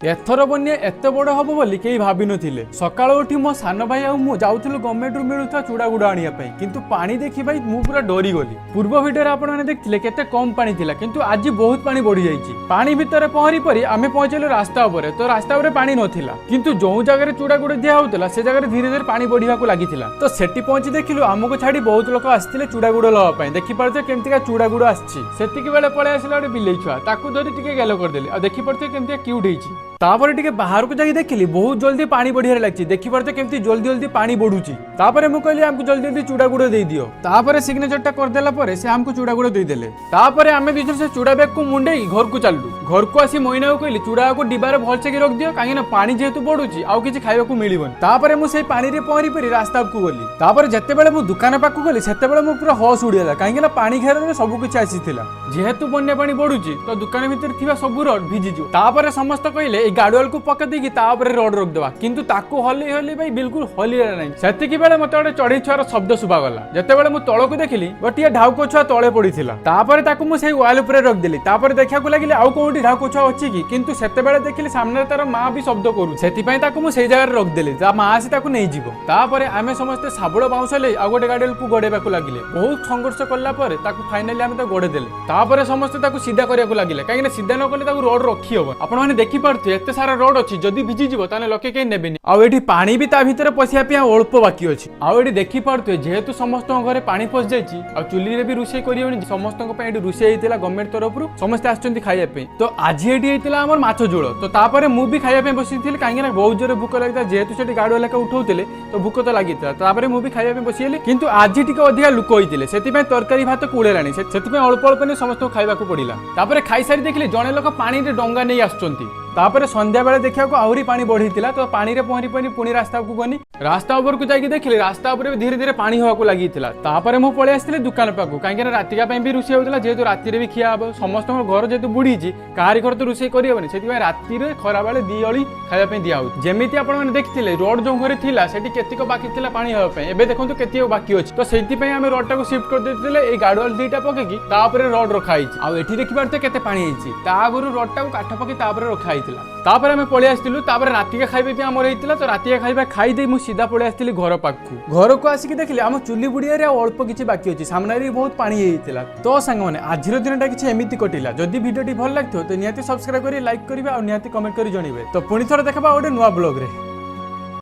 एथर बन्या एत बड़ हम बोली कहीं भाव नी सकाल उठी मो सान भाई आउलु गवर्नमेंट रु मिलूता चूड़ा गुड़ा आने किंतु पानी देखी भाई मु पूरा डरी गली। पूर्व भिडियो आपने देखते केते कम पानी थिला किंतु आज बहुत पानी बढ़ी जाइए। पानी भितर पहरी परी आम पहुंचलु रास्ता उपर तो रास्ता उपर पानी नथिला किंतु जो जगह चूड़ा गुड़ दिया होता से जगह धीरे धीरे पानी बढ़िया लगी तो सेठी पहुंची देखिलु आमको छाड़ी बहुत लोग आसते चूड़ा गुड़ लवाई देखिपे केमती चूड़ा गुड़ आसी बेले पलि आसला गोटे बिलेई छुआ ताकू धरी टिके गेलो करदेली देखिपे केमती क्यूट होती तापर टिके बाहर को जाके देखिली बहुत जल्दी पानी बढ़िया लगी देखिपे केमती जल्दी जल्दी पानी बढ़ुची तापर मु कहली हमको जल्दी जल्दी चूड़ा गुड़ दे दियो तापर सिग्नेचरटा करदेला परे से हमको चूड़ा गुड़ दे देले तापर आमे बिजर से चूड़ा बैग को मुंडे घर को चललु घर को आसी मोइना को कहली चूड़ा को डिबारे भल से रख दियो काहे ना पानी जेहेतु बढ़ुची आउ किछि खाइबा को मिलिबन तापर मु सेई पानी रे पहरी परी रास्ता को गली तापर जत्ते बेले मु दुकान पाक गली सेते बेले मु पूरा होश उड़ीला काहे ना पानी घेर रे सब किछि आसीथिला जेहेतु बन्या पानी बढ़ुची तो दुकान भीतर थिबा सब रोड भिजी जो तापर समस्त कहले ए गाडुआल को पके देकी तापर रोड रोक देबा किंतु ताको हली हली भाई बिल्कुल हली नहीं सेतिकी बेले मते गोटे चढ़ी छुआर शब्द सुबा गला जते बेले मु तळको देखिली गोटिए ढाउको छुआ तळे पड़ीथिला तापर ताको मु सेई वाल ऊपर रख देली तापर देखा को लागिले आउ कोठी ढाउको छुआ अछि की किंतु सेते बेले देखिली सामने तार मां भी शब्द करू सेति पई ताको मु सेई जगह रख देली ता मां आसी ताको नै जीवो तापर आमे समस्त साबळ बाउंसले आ गोटे गाडील को गडेबा को लागिले बहुत संघर्ष करला परे ताको फाइनली आमे तो गडे देले तापर समस्त ताको सीधा करिया को लागिले काहे ना सीधा न करले ताको रोड रखी होबो आपण माने देखि पारथि एते सारा रोड अछि जदी भिजी जीवो ताने लोके के नेबेनी आ एठी पानी भी ता भीतर पसिया पिया अल्प बाकी अछि आ एठी देखि पारथि जेहेतु समस्त घरे पानी पस जायछि आ चुली रे भी रुसई करियोनी समस्त को पे एठी रुसई हेतिला गवर्नमेंट तरफ रु समस्त आछंती खाइया पे तो आज एठी हेतिला हमर माछ झोळ तो तापरे मु भी खाइया पे बसिथिल काहे ना बहुत जोरे भूख लागता जेहेतु सेठी गाडो लेका उठौतिले तो भूख तो लागिता तापरे मु भी खाइया पे बसिएली किंतु आज टिके अधिका लुक होइतिले सेति पे तरकारी भात कुळेलानी सेति पे अल्प अल्प ने समस्त को खाइबा को पडिला तापरे खाइ सारी देखिले जणे लोक पानी रे डंगा नै आछंती तापर संध्या बेले देखा आहरी पानी बढ़ीला तो पानी रे पहरी पहरी पुणी रास्ता को गनी रास्ता ऊपर को जाके देखिले रास्ता ऊपर धीरे धीरे पानी होगा लगी तापर मु पळै आस्थिले दुकान पाक कहीं रातिका भी रुषे होता जेहेतु राति भी खिया हम समस्त घर जेहेतु बुड़ी कहारी घर तो रुषे करहबनी से राति खरा बेले दी अली खाइबा दिया जमी आपने देखिले रोड जो घर थिला सेठी केतिक बाकी थिला पानी होगा एबे देखंतु केतिक बाकी अछि तो सेति पई आमे रोड टाको शिफ्ट कर देथिले ए गाडवाल दीटा पकेकी तापर रोड रखा हिची आ एठी देखि पारते केते पानी हिची ता आगरु रोड टाको काठ पके तापर रखा हितला तापर आमे पळै आस्थिलु तापर रातिका खाइबे पे हमर हितला तो रातिका खाइबा खाइ दे मु सीधा पळै आस्थिली घर पाखु घर को आसिक देखिले हम चुली बुड़िया रे अल्प किछि बाकी अछि सामने रे बहुत पानी हेइतिला तो संग माने आजिर दिनटा किछि एमिति कटिला जदि वीडियोटी भल लागथो तो निहाती सब्सक्राइब करी लाइक करिवे आ निहाती कमेंट करी जणिवे तो पुनी थोर देखबा ओडे नुवा ब्लॉग रे।